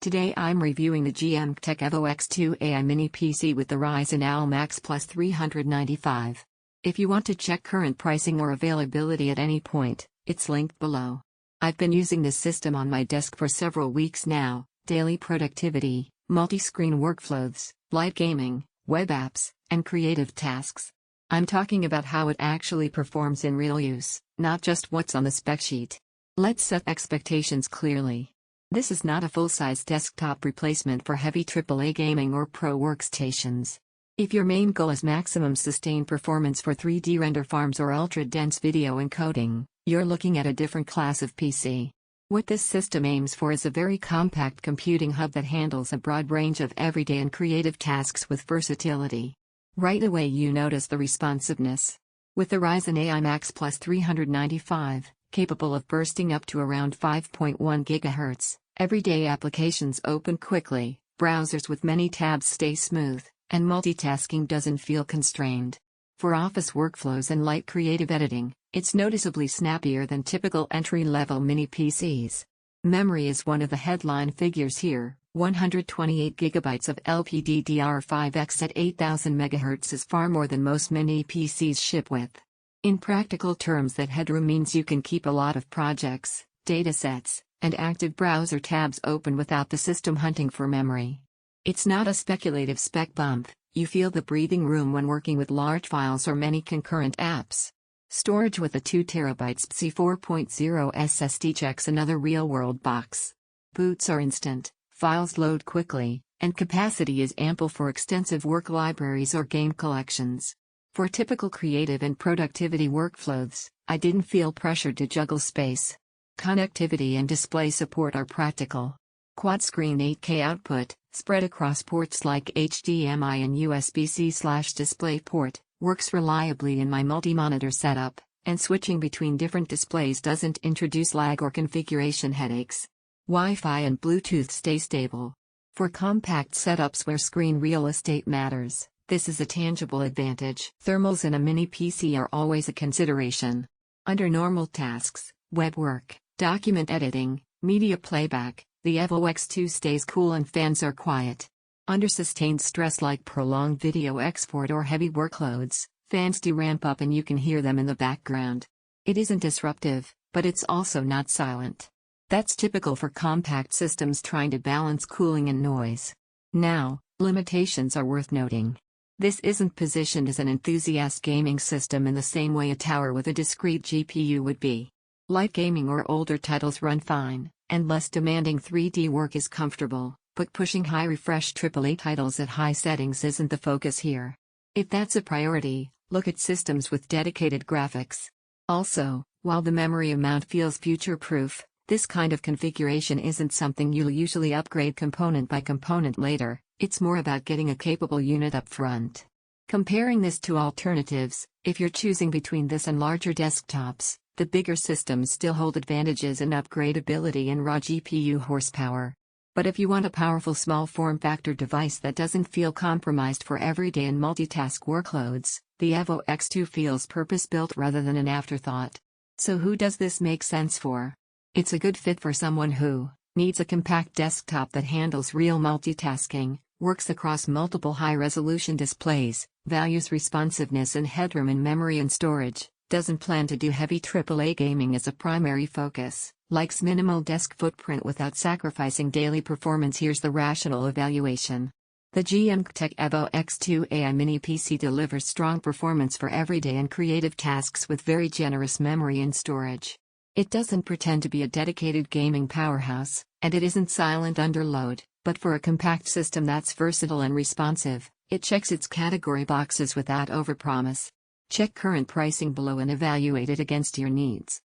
Today I'm reviewing the GMKtec EVO-X2 AI Mini PC with the Ryzen AI Max Plus 395. If you want to check current pricing or availability at any point, it's linked below. I've been using this system on my desk for several weeks now: daily productivity, multi-screen workflows, light gaming, web apps, and creative tasks. I'm talking about how it actually performs in real use, not just what's on the spec sheet. Let's set expectations clearly. This is not a full-size desktop replacement for heavy AAA gaming or pro workstations. If your main goal is maximum sustained performance for 3D render farms or ultra-dense video encoding, you're looking at a different class of PC. What this system aims for is a very compact computing hub that handles a broad range of everyday and creative tasks with versatility. Right away you notice the responsiveness. With the Ryzen AI Max Plus 395, capable of bursting up to around 5.1 GHz, everyday applications open quickly, browsers with many tabs stay smooth, and multitasking doesn't feel constrained. For office workflows and light creative editing, it's noticeably snappier than typical entry-level mini PCs. Memory is one of the headline figures here. 128 GB of LPDDR5X at 8000 MHz is far more than most mini PCs ship with. In practical terms, that headroom means you can keep a lot of projects, datasets, and active browser tabs open without the system hunting for memory. It's not a speculative spec bump, you feel the breathing room when working with large files or many concurrent apps. Storage with a 2TB PCIe 4.0 SSD checks another real-world box. Boots are instant, files load quickly, and capacity is ample for extensive work libraries or game collections. For typical creative and productivity workflows, I didn't feel pressured to juggle space. Connectivity and display support are practical. Quad-screen 8K output, spread across ports like HDMI and USB-C/DisplayPort, works reliably in my multi-monitor setup, and switching between different displays doesn't introduce lag or configuration headaches. Wi-Fi and Bluetooth stay stable. For compact setups where screen real estate matters, this is a tangible advantage. Thermals in a mini PC are always a consideration. Under normal tasks, web work, document editing, media playback, the EVO-X2 stays cool and fans are quiet. Under sustained stress like prolonged video export or heavy workloads, fans do ramp up and you can hear them in the background. It isn't disruptive, but it's also not silent. That's typical for compact systems trying to balance cooling and noise. Now, limitations are worth noting. This isn't positioned as an enthusiast gaming system in the same way a tower with a discrete GPU would be. Light gaming or older titles run fine, and less demanding 3D work is comfortable, but pushing high refresh AAA titles at high settings isn't the focus here. If that's a priority, look at systems with dedicated graphics. Also, while the memory amount feels future-proof, this kind of configuration isn't something you'll usually upgrade component by component later, it's more about getting a capable unit up front. Comparing this to alternatives, if you're choosing between this and larger desktops, the bigger systems still hold advantages in upgradability and raw GPU horsepower. But if you want a powerful small form factor device that doesn't feel compromised for everyday and multitask workloads, the EVO-X2 feels purpose-built rather than an afterthought. So who does this make sense for? It's a good fit for someone who needs a compact desktop that handles real multitasking, works across multiple high-resolution displays, values responsiveness and headroom in memory and storage, doesn't plan to do heavy AAA gaming as a primary focus, likes minimal desk footprint without sacrificing daily performance. Here's the rational evaluation. The GMKtec EVO-X2 AI Mini PC delivers strong performance for everyday and creative tasks with very generous memory and storage. It doesn't pretend to be a dedicated gaming powerhouse, and it isn't silent under load, but for a compact system that's versatile and responsive, it checks its category boxes without overpromise. Check current pricing below and evaluate it against your needs.